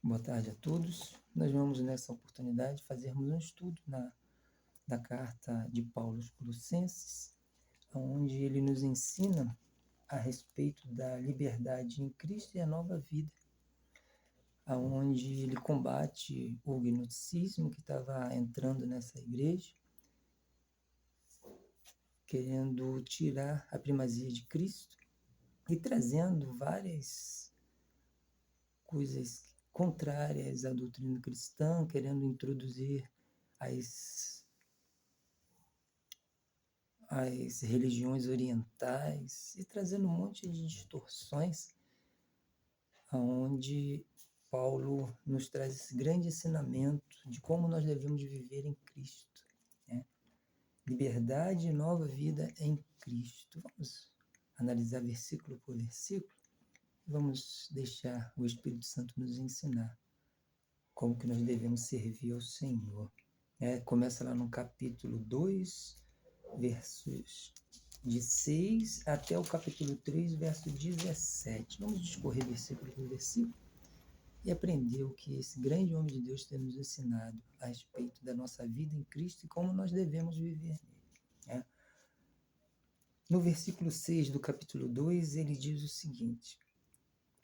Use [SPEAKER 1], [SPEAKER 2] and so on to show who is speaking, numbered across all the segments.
[SPEAKER 1] Boa tarde a todos. Nós vamos, nessa oportunidade, fazermos um estudo da carta de Paulo aos Colossenses, onde ele nos ensina a respeito da liberdade em Cristo e a nova vida, onde ele combate o gnosticismo que estava entrando nessa igreja, querendo tirar a primazia de Cristo e trazendo várias coisas contrárias à doutrina cristã, querendo introduzir as religiões orientais e trazendo um monte de distorções, onde Paulo nos traz esse grande ensinamento de como nós devemos viver em Cristo, né? Liberdade e nova vida em Cristo. Vamos analisar versículo por versículo. Vamos deixar o Espírito Santo nos ensinar como que nós devemos servir ao Senhor. Começa lá no capítulo 2, versos de 6 até o capítulo 3, verso 17. Vamos discorrer versículo por versículo e aprender o que esse grande homem de Deus tem nos ensinado a respeito da nossa vida em Cristo e como nós devemos viver nele. No versículo 6 do capítulo 2, ele diz o seguinte: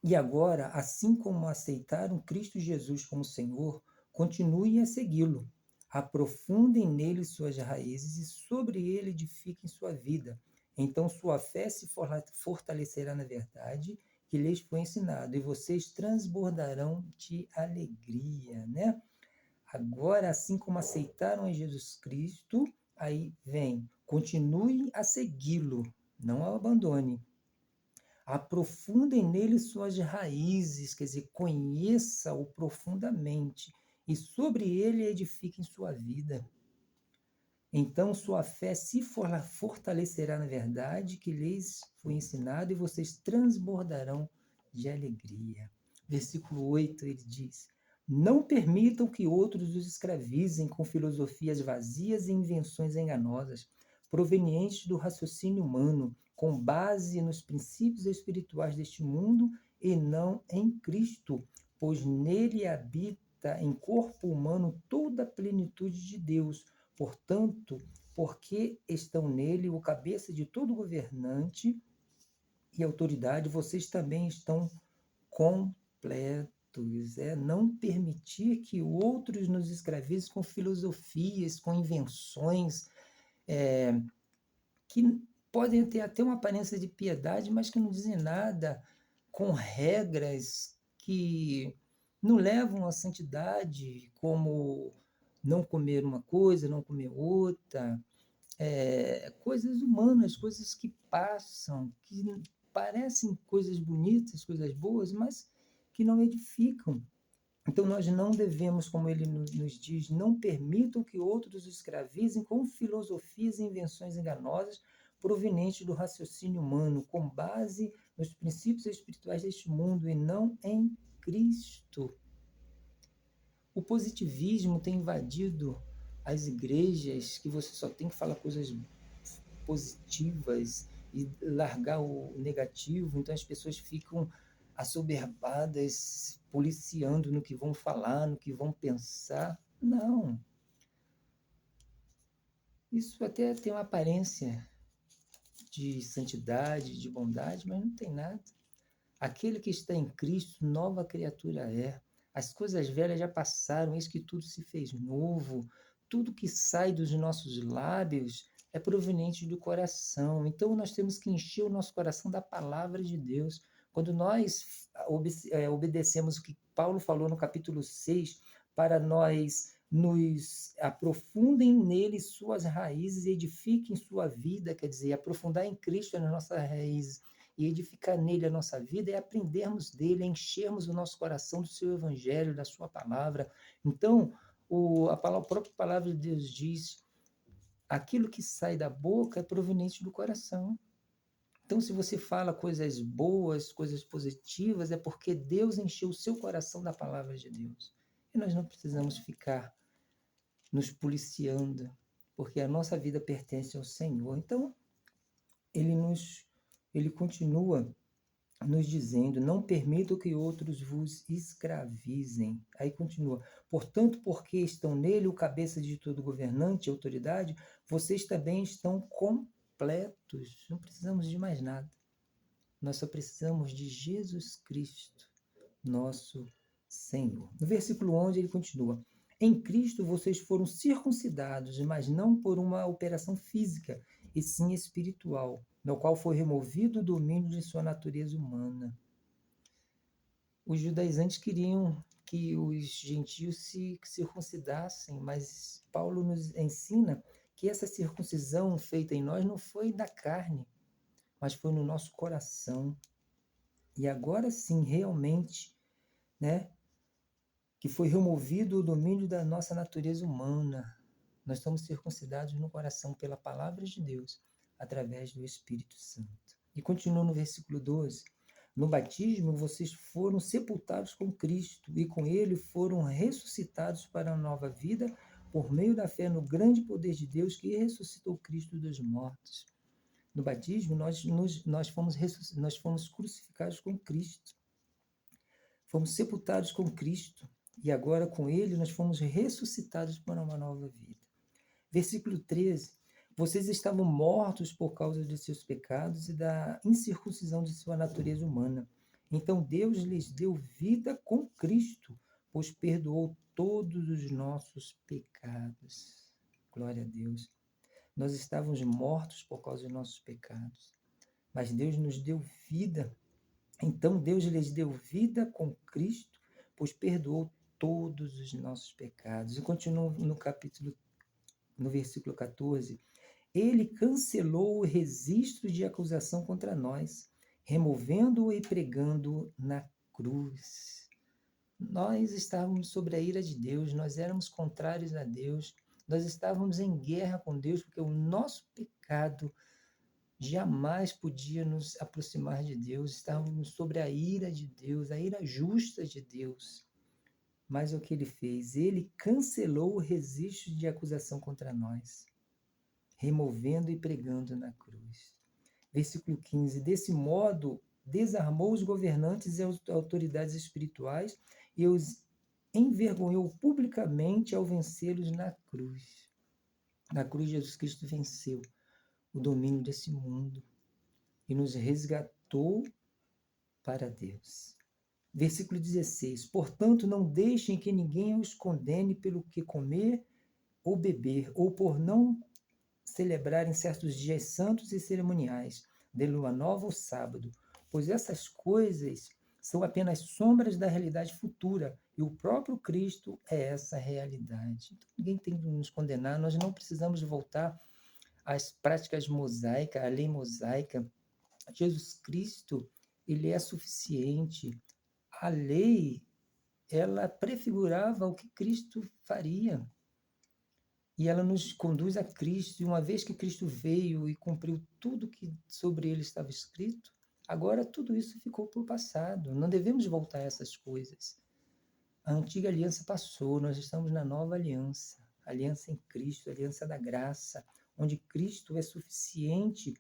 [SPEAKER 1] E agora, assim como aceitaram Cristo Jesus como Senhor, continuem a segui-lo. Aprofundem nele suas raízes e sobre ele edifiquem sua vida. Então sua fé se fortalecerá na verdade que lhes foi ensinado, e vocês transbordarão de alegria, né? Agora, assim como aceitaram a Jesus Cristo, aí vem, continue a segui-lo, não o abandone. Aprofundem nele suas raízes, quer dizer, conheça-o profundamente, e sobre ele edifiquem sua vida. Então sua fé se fortalecerá na verdade que lhes foi ensinado, e vocês transbordarão de alegria. Versículo 8, ele diz: Não permitam que outros os escravizem com filosofias vazias e invenções enganosas, provenientes do raciocínio humano, com base nos princípios espirituais deste mundo e não em Cristo, pois nele habita em corpo humano toda a plenitude de Deus. Portanto, porque estão nele o cabeça de todo governante e autoridade, vocês também estão completos. Não permitir que outros nos escravizem com filosofias, com invenções, que podem ter até uma aparência de piedade, mas que não dizem nada, com regras que não levam à santidade, como não comer uma coisa, não comer outra, coisas humanas, coisas que passam, que parecem coisas bonitas, coisas boas, mas que não edificam. Então nós não devemos, como ele nos diz, não permitam que outros os escravizem com filosofias e invenções enganosas provenientes do raciocínio humano, com base nos princípios espirituais deste mundo e não em Cristo. O positivismo tem invadido as igrejas, que você só tem que falar coisas positivas e largar o negativo, então as pessoas ficam assoberbadas, policiando no que vão falar, no que vão pensar. Não. Isso até tem uma aparência de santidade, de bondade, mas não tem nada. Aquele que está em Cristo, nova criatura é. As coisas velhas já passaram, eis que tudo se fez novo. Tudo que sai dos nossos lábios é proveniente do coração. Então nós temos que encher o nosso coração da palavra de Deus. Quando nós obedecemos o que Paulo falou no capítulo 6, para nós nos aprofundem nele suas raízes e edifiquem sua vida, quer dizer, aprofundar em Cristo nas nossas raízes e edificar nele a nossa vida é aprendermos dele, enchermos o nosso coração do seu evangelho, da sua palavra. Então, a própria palavra de Deus diz: aquilo que sai da boca é proveniente do coração. Então, se você fala coisas boas, coisas positivas, é porque Deus encheu o seu coração da palavra de Deus. E nós não precisamos ficar nos policiando, porque a nossa vida pertence ao Senhor. Então, ele continua nos dizendo: não permitam que outros vos escravizem. Aí continua: portanto, porque estão nele o cabeça de todo governante e autoridade, vocês também estão completos. Não precisamos de mais nada. Nós só precisamos de Jesus Cristo, nosso Senhor. No versículo 11 ele continua: em Cristo vocês foram circuncidados, mas não por uma operação física, e sim espiritual, no qual foi removido o domínio de sua natureza humana. Os judaizantes queriam que os gentios se circuncidassem, mas Paulo nos ensina que essa circuncisão feita em nós não foi da carne, mas foi no nosso coração. E agora sim, realmente, né, que foi removido o domínio da nossa natureza humana. Nós estamos circuncidados no coração pela palavra de Deus, através do Espírito Santo. E continua no versículo 12: no batismo vocês foram sepultados com Cristo e com ele foram ressuscitados para a nova vida por meio da fé no grande poder de Deus que ressuscitou Cristo dos mortos. No batismo nós fomos crucificados com Cristo. Fomos sepultados com Cristo e agora com ele nós fomos ressuscitados para uma nova vida. Versículo 13: vocês estavam mortos por causa de seus pecados e da incircuncisão de sua natureza humana. Então Deus lhes deu vida com Cristo, pois perdoou todos os nossos pecados. Glória a Deus. Nós estávamos mortos por causa dos nossos pecados, mas Deus nos deu vida. Então Deus lhes deu vida com Cristo, pois perdoou todos os nossos pecados. E continua no versículo 14: ele cancelou o registro de acusação contra nós, removendo-o e pregando na cruz. Nós estávamos sob a ira de Deus, nós éramos contrários a Deus, nós estávamos em guerra com Deus, porque o nosso pecado jamais podia nos aproximar de Deus, estávamos sobre a ira de Deus, a ira justa de Deus. Mas o que ele fez? Ele cancelou o registro de acusação contra nós, removendo e pregando na cruz. Versículo 15: desse modo, desarmou os governantes e as autoridades espirituais e os envergonhou publicamente ao vencê-los na cruz. Na cruz, Jesus Cristo venceu o domínio desse mundo e nos resgatou para Deus. Versículo 16: portanto, não deixem que ninguém os condene pelo que comer ou beber, ou por não celebrarem certos dias santos e cerimoniais, de lua nova ou sábado, pois essas coisas são apenas sombras da realidade futura, e o próprio Cristo é essa realidade. Então, ninguém tem que nos condenar, nós não precisamos voltar às práticas mosaicas, à lei mosaica. Jesus Cristo, ele é suficiente. A lei, ela prefigurava o que Cristo faria. E ela nos conduz a Cristo, e uma vez que Cristo veio e cumpriu tudo que sobre ele estava escrito, agora tudo isso ficou para o passado. Não devemos voltar a essas coisas. A antiga aliança passou, nós estamos na nova aliança. Aliança em Cristo, aliança da graça, onde Cristo é suficiente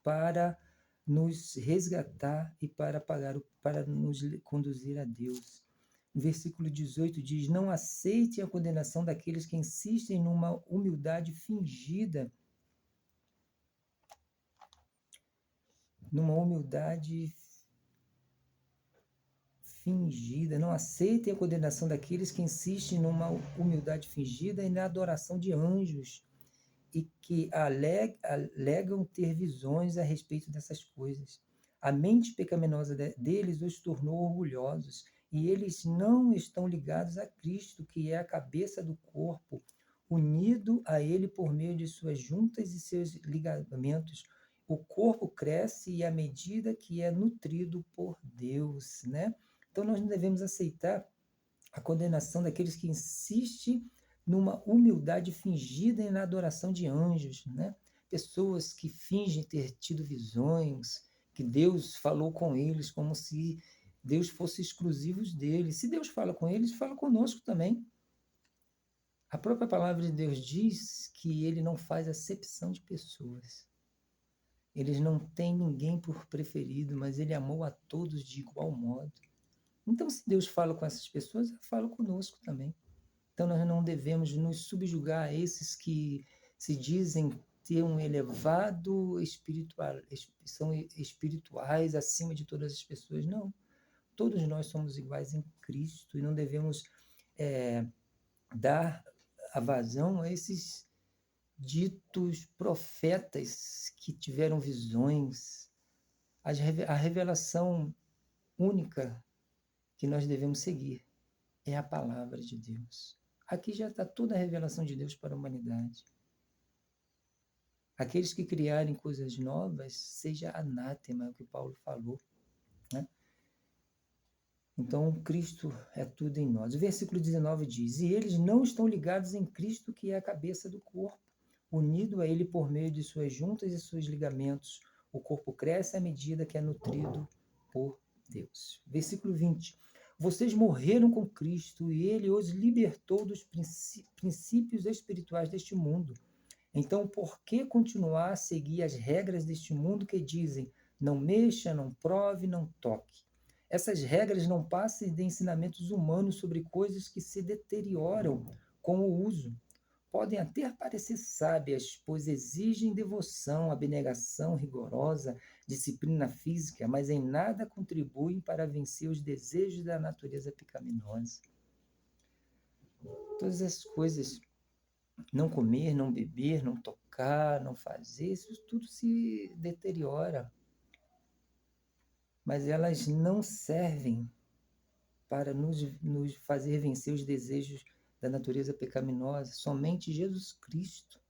[SPEAKER 1] para nos resgatar e para nos conduzir a Deus. O versículo 18 diz: não aceite a condenação daqueles que insistem numa humildade fingida. Não aceitem a condenação daqueles que insistem numa humildade fingida e na adoração de anjos e que alegam ter visões a respeito dessas coisas. A mente pecaminosa deles os tornou orgulhosos, e eles não estão ligados a Cristo, que é a cabeça do corpo, unido a ele por meio de suas juntas e seus ligamentos. O corpo cresce à medida que é nutrido por Deus, né? Então nós não devemos aceitar a condenação daqueles que insistem numa humildade fingida e na adoração de anjos, né? Pessoas que fingem ter tido visões, que Deus falou com eles como se Deus fosse exclusivo deles. Se Deus fala com eles, fala conosco também. A própria palavra de Deus diz que ele não faz acepção de pessoas. Eles não têm ninguém por preferido, mas ele amou a todos de igual modo. Então, se Deus fala com essas pessoas, ele fala conosco também. Então, nós não devemos nos subjugar a esses que se dizem ter um elevado espiritual, são espirituais acima de todas as pessoas. Não. Todos nós somos iguais em Cristo e não devemos dar a vazão a esses ditos profetas que tiveram visões. A revelação única que nós devemos seguir é a palavra de Deus. Aqui já está toda a revelação de Deus para a humanidade. Aqueles que criarem coisas novas, seja anátema, é o que Paulo falou, né? Então, Cristo é tudo em nós. O versículo 19 diz: E eles não estão ligados em Cristo, que é a cabeça do corpo, unido a ele por meio de suas juntas e seus ligamentos. O corpo cresce à medida que é nutrido por Deus. Versículo 20. Vocês morreram com Cristo e ele os libertou dos princípios espirituais deste mundo. Então, por que continuar a seguir as regras deste mundo que dizem não mexa, não prove, não toque? Essas regras não passam de ensinamentos humanos sobre coisas que se deterioram com o uso. Podem até parecer sábias, pois exigem devoção, abnegação rigorosa, disciplina física, mas em nada contribuem para vencer os desejos da natureza pecaminosa. Todas as coisas, não comer, não beber, não tocar, não fazer, isso tudo se deteriora. Mas elas não servem para nos fazer vencer os desejos da natureza pecaminosa. Somente Jesus Cristo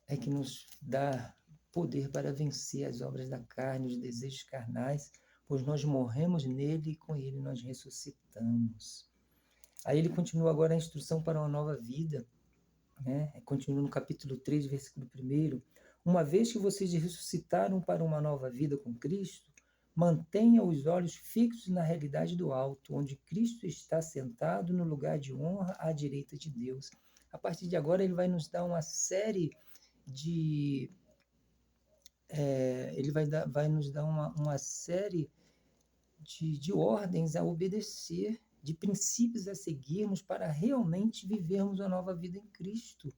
[SPEAKER 1] é que nos dá poder para vencer as obras da carne, os desejos carnais, pois nós morremos nele e com ele nós ressuscitamos. Aí ele continua agora a instrução para uma nova vida, né? Continua no capítulo 3, versículo 1. Uma vez que vocês ressuscitaram para uma nova vida com Cristo, mantenha os olhos fixos na realidade do alto, onde Cristo está sentado no lugar de honra à direita de Deus. A partir de agora, ele vai nos dar uma série de... vai nos dar uma série de ordens a obedecer, de princípios a seguirmos para realmente vivermos uma nova vida em Cristo.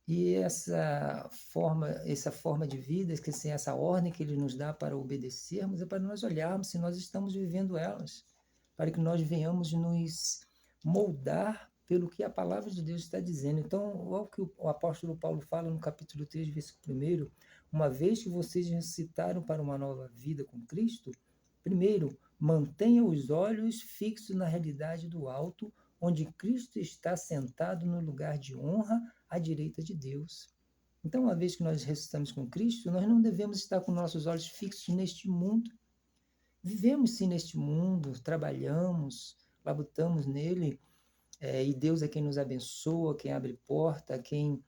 [SPEAKER 1] E essa forma de vida, essa ordem que ele nos dá para obedecermos, é para nós olharmos se nós estamos vivendo elas, para que nós venhamos nos moldar pelo que a palavra de Deus está dizendo. Então, olha o que o apóstolo Paulo fala no capítulo 3, versículo 1, uma vez que vocês ressuscitaram para uma nova vida com Cristo, primeiro, mantenha os olhos fixos na realidade do alto, onde Cristo está sentado no lugar de honra à direita de Deus. Então, uma vez que nós ressuscitamos com Cristo, nós não devemos estar com nossos olhos fixos neste mundo. Vivemos sim neste mundo, trabalhamos, labutamos nele, e Deus é quem nos abençoa, quem abre porta, quem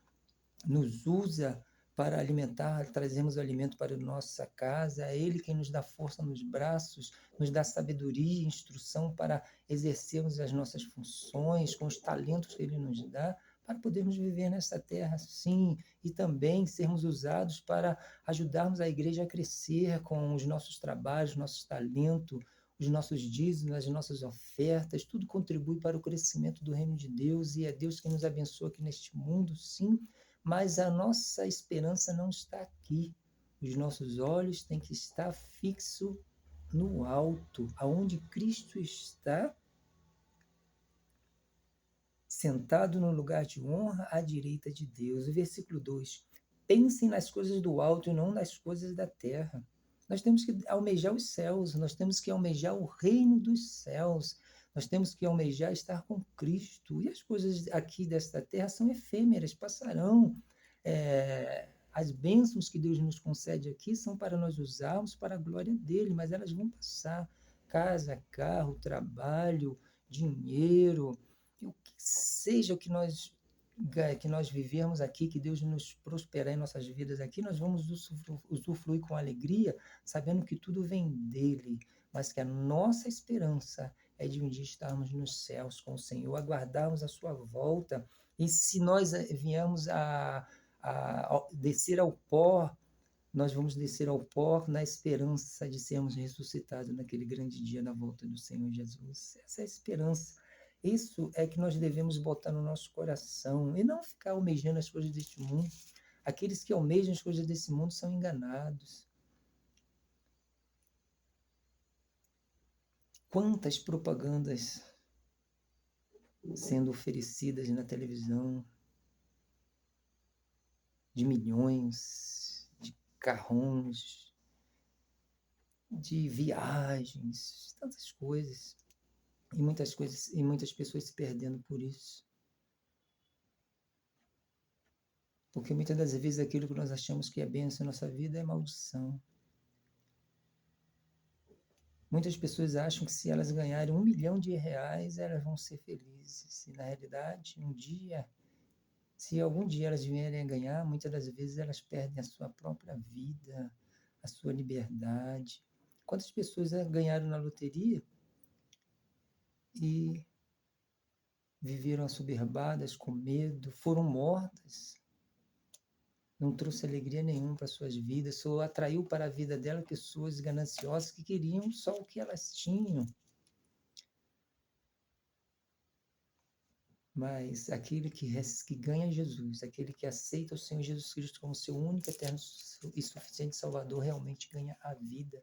[SPEAKER 1] nos usa para alimentar, trazemos o alimento para a nossa casa, é Ele quem nos dá força nos braços, nos dá sabedoria e instrução para exercermos as nossas funções, com os talentos que Ele nos dá, para podermos viver nessa terra, sim, e também sermos usados para ajudarmos a igreja a crescer com os nossos trabalhos, nossos talentos, os nossos dízimos, as nossas ofertas, tudo contribui para o crescimento do reino de Deus, e é Deus quem nos abençoa aqui neste mundo, sim, mas a nossa esperança não está aqui. Os nossos olhos têm que estar fixos no alto, aonde Cristo está sentado no lugar de honra à direita de Deus. O versículo 2. Pensem nas coisas do alto e não nas coisas da terra. Nós temos que almejar os céus, nós temos que almejar o reino dos céus, nós temos que almejar estar com Cristo. E as coisas aqui desta terra são efêmeras, passarão. As bênçãos que Deus nos concede aqui são para nós usarmos para a glória dele, mas elas vão passar. Casa, carro, trabalho, dinheiro, o que seja o que nós vivemos aqui, que Deus nos prosperar em nossas vidas aqui, nós vamos usufruir com alegria, sabendo que tudo vem dele, mas que a nossa esperança é de um dia estarmos nos céus com o Senhor, aguardarmos a sua volta, e se nós viemos a descer ao pó, nós vamos descer ao pó na esperança de sermos ressuscitados naquele grande dia na volta do Senhor Jesus. Essa é a esperança. Isso é que nós devemos botar no nosso coração e não ficar almejando as coisas deste mundo. Aqueles que almejam as coisas desse mundo são enganados. Quantas propagandas sendo oferecidas na televisão de milhões, de carrões, de viagens, tantas coisas. E muitas pessoas se perdendo por isso. Porque muitas das vezes aquilo que nós achamos que é bênção na nossa vida é maldição. Muitas pessoas acham que se elas ganharem R$1 milhão, elas vão ser felizes. E na realidade, se algum dia elas vierem a ganhar, muitas das vezes elas perdem a sua própria vida, a sua liberdade. Quantas pessoas ganharam na loteria e viveram assoberbadas, com medo, foram mortas? Não trouxe alegria nenhuma para suas vidas, só atraiu para a vida dela pessoas gananciosas que queriam só o que elas tinham. Mas aquele que ganha Jesus, aquele que aceita o Senhor Jesus Cristo como seu único, eterno e suficiente Salvador, realmente ganha a vida,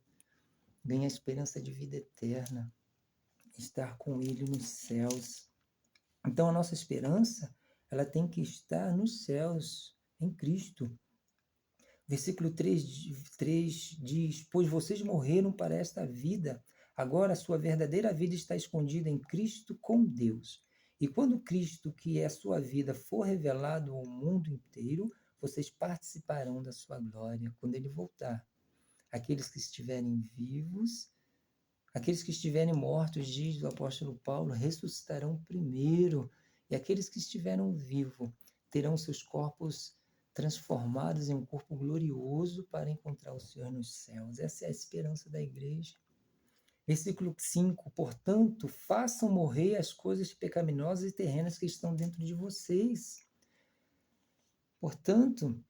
[SPEAKER 1] ganha a esperança de vida eterna, estar com Ele nos céus. Então a nossa esperança, ela tem que estar nos céus, em Cristo. Versículo 3 diz: pois vocês morreram para esta vida, agora a sua verdadeira vida está escondida em Cristo com Deus. E quando Cristo, que é a sua vida, for revelado ao mundo inteiro, vocês participarão da sua glória quando ele voltar. Aqueles que estiverem vivos, aqueles que estiverem mortos, diz o apóstolo Paulo, ressuscitarão primeiro. E aqueles que estiveram vivos terão seus corpos transformados em um corpo glorioso para encontrar o Senhor nos céus. Essa é a esperança da igreja. Versículo 5, portanto, façam morrer as coisas pecaminosas e terrenas que estão dentro de vocês. Portanto,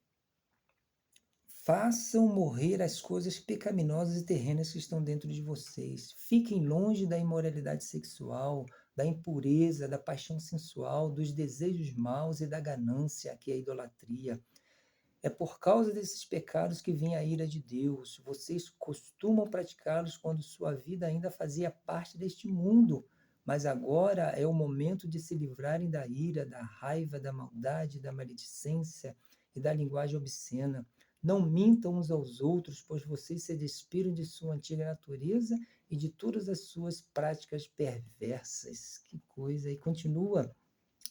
[SPEAKER 1] façam morrer as coisas pecaminosas e terrenas que estão dentro de vocês. Fiquem longe da imoralidade sexual, da impureza, da paixão sensual, dos desejos maus e da ganância, que é a idolatria. É por causa desses pecados que vem a ira de Deus. Vocês costumam praticá-los quando sua vida ainda fazia parte deste mundo. Mas agora é o momento de se livrarem da ira, da raiva, da maldade, da maledicência e da linguagem obscena. Não mintam uns aos outros, pois vocês se despiram de sua antiga natureza e de todas as suas práticas perversas. Que coisa! E continua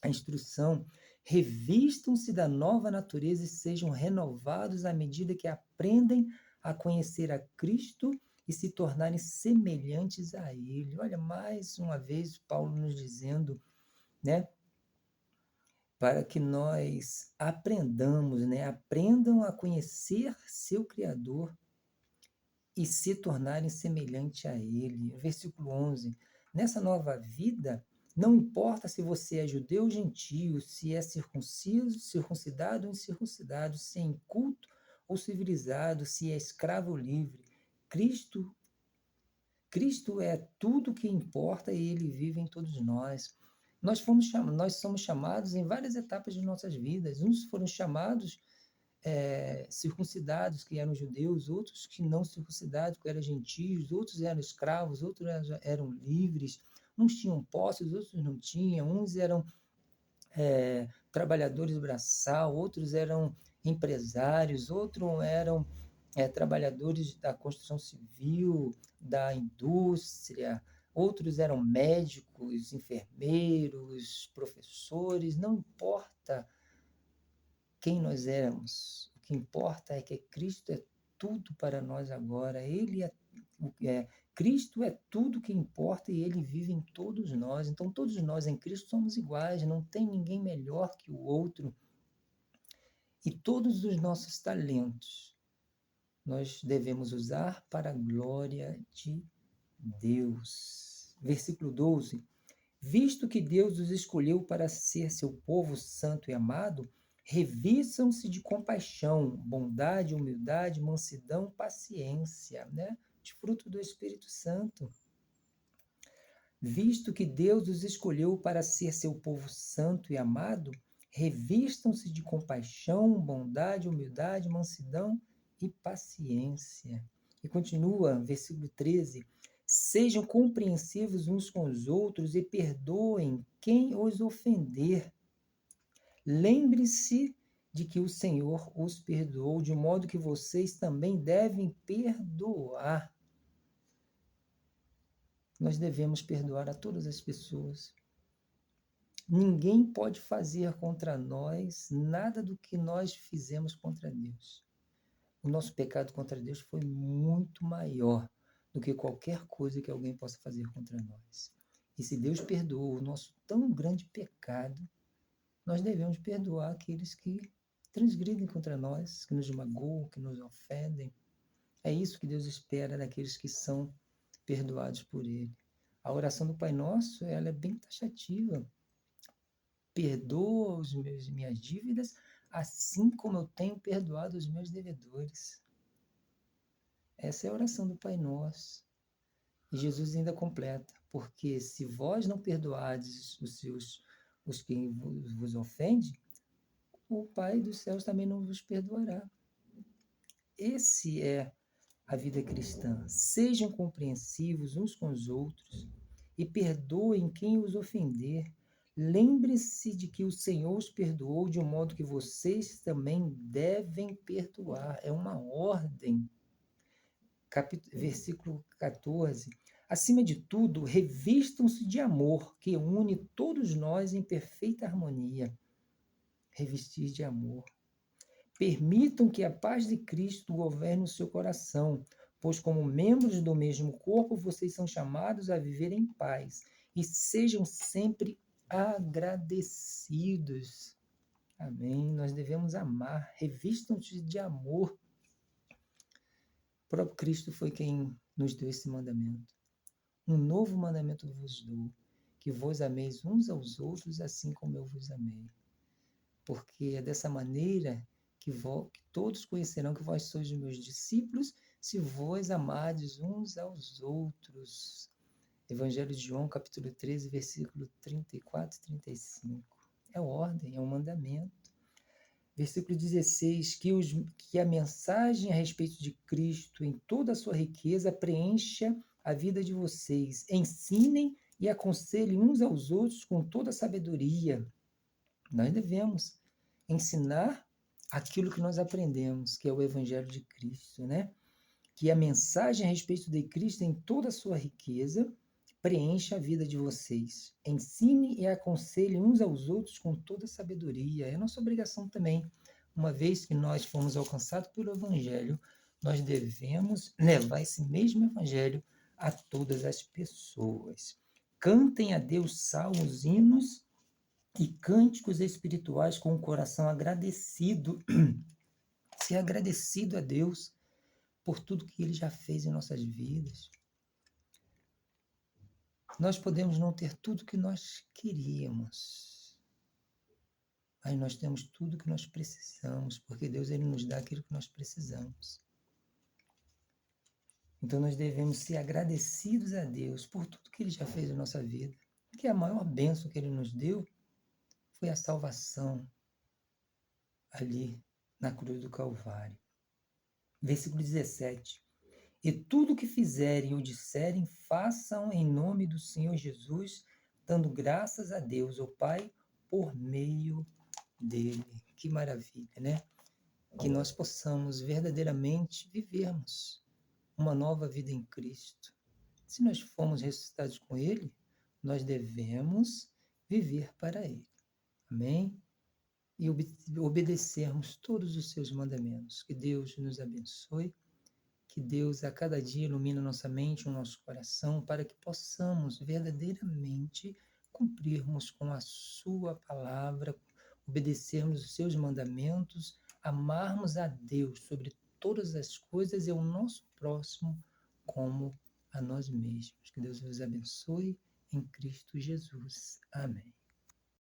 [SPEAKER 1] a instrução: revistam-se da nova natureza e sejam renovados à medida que aprendem a conhecer a Cristo e se tornarem semelhantes a Ele. Olha, mais uma vez Paulo nos dizendo, né, para que nós aprendamos, né, aprendam a conhecer seu Criador e se tornarem semelhante a Ele. Versículo 11. Nessa nova vida, não importa se você é judeu ou gentio, se é circunciso, circuncidado ou incircuncidado, se é inculto ou civilizado, se é escravo ou livre. Cristo é tudo que importa e Ele vive em todos nós. Nós somos chamados em várias etapas de nossas vidas. Uns foram chamados circuncidados, que eram judeus, outros que não circuncidados, que eram gentios, outros eram escravos, outros eram livres. Uns tinham posses, outros não tinham. Uns eram trabalhadores braçal, outros eram empresários, outros eram trabalhadores da construção civil, da indústria, outros eram médicos, enfermeiros, professores. Não importa quem nós éramos, o que importa é que Cristo é tudo para nós agora. Cristo é tudo que importa e Ele vive em todos nós. Então, todos nós em Cristo somos iguais, não tem ninguém melhor que o outro. E todos os nossos talentos nós devemos usar para a glória de Deus. Versículo 12. Visto que Deus os escolheu para ser seu povo santo e amado, Revistam-se de compaixão, bondade, humildade, mansidão, paciência, né? De fruto do Espírito Santo. Visto que Deus os escolheu para ser seu povo santo e amado, revistam-se de compaixão, bondade, humildade, mansidão e paciência. E continua, versículo 13: sejam compreensivos uns com os outros e perdoem quem os ofender. Lembre-se de que o Senhor os perdoou, de modo que vocês também devem perdoar. Nós devemos perdoar a todas as pessoas. Ninguém pode fazer contra nós nada do que nós fizemos contra Deus. O nosso pecado contra Deus foi muito maior do que qualquer coisa que alguém possa fazer contra nós. E se Deus perdoou o nosso tão grande pecado, nós devemos perdoar aqueles que transgridem contra nós, que nos magoam, que nos ofendem. É isso que Deus espera daqueles que são perdoados por Ele. A oração do Pai Nosso, ela é bem taxativa. Perdoa minhas dívidas, assim como eu tenho perdoado os meus devedores. Essa é a oração do Pai Nosso. E Jesus ainda completa, porque se vós não perdoardes os que vos ofendem, o Pai dos céus também não vos perdoará. Esse é a vida cristã. Sejam compreensivos uns com os outros e perdoem quem os ofender. Lembre-se de que o Senhor os perdoou, de um modo que vocês também devem perdoar. É uma ordem. Versículo 14. Acima de tudo, revistam-se de amor, que une todos nós em perfeita harmonia. Revestir de amor. Permitam que a paz de Cristo governe o seu coração, pois como membros do mesmo corpo, vocês são chamados a viver em paz e sejam sempre agradecidos. Amém. Nós devemos amar, revistam-se de amor. O próprio Cristo foi quem nos deu esse mandamento. Um novo mandamento vos dou, que vos ameis uns aos outros, assim como eu vos amei. Porque é dessa maneira que todos conhecerão que vós sois os meus discípulos, se vós amardes uns aos outros. Evangelho de João, capítulo 13, versículo 34 e 35. É ordem, é um mandamento. Versículo 16, que a mensagem a respeito de Cristo em toda a sua riqueza preencha a vida de vocês. Ensinem e aconselhem uns aos outros com toda a sabedoria. Nós devemos ensinar aquilo que nós aprendemos, que é o Evangelho de Cristo, né? Que a mensagem a respeito de Cristo em toda a sua riqueza preencha a vida de vocês. Ensine e aconselhe uns aos outros com toda a sabedoria. É nossa obrigação também. Uma vez que nós fomos alcançados pelo Evangelho, nós devemos levar esse mesmo Evangelho a todas as pessoas. Cantem a Deus salmos, hinos e cânticos espirituais com o coração agradecido. Ser agradecido a Deus por tudo que Ele já fez em nossas vidas. Nós podemos não ter tudo que nós queríamos, mas nós temos tudo que nós precisamos, porque Deus ele nos dá aquilo que nós precisamos. Então nós devemos ser agradecidos a Deus por tudo que Ele já fez em nossa vida, porque a maior bênção que Ele nos deu foi a salvação ali na cruz do Calvário. Versículo 17. E tudo o que fizerem ou disserem, façam em nome do Senhor Jesus, dando graças a Deus, o Pai, por meio dele. Que maravilha, né? Que nós possamos verdadeiramente vivermos uma nova vida em Cristo. Se nós formos ressuscitados com Ele, nós devemos viver para Ele. Amém? E obedecermos todos os seus mandamentos. Que Deus nos abençoe. Que Deus a cada dia ilumine nossa mente, o nosso coração, para que possamos verdadeiramente cumprirmos com a sua palavra, obedecermos os seus mandamentos, amarmos a Deus sobre todas as coisas e o nosso próximo como a nós mesmos. Que Deus vos abençoe em Cristo Jesus. Amém.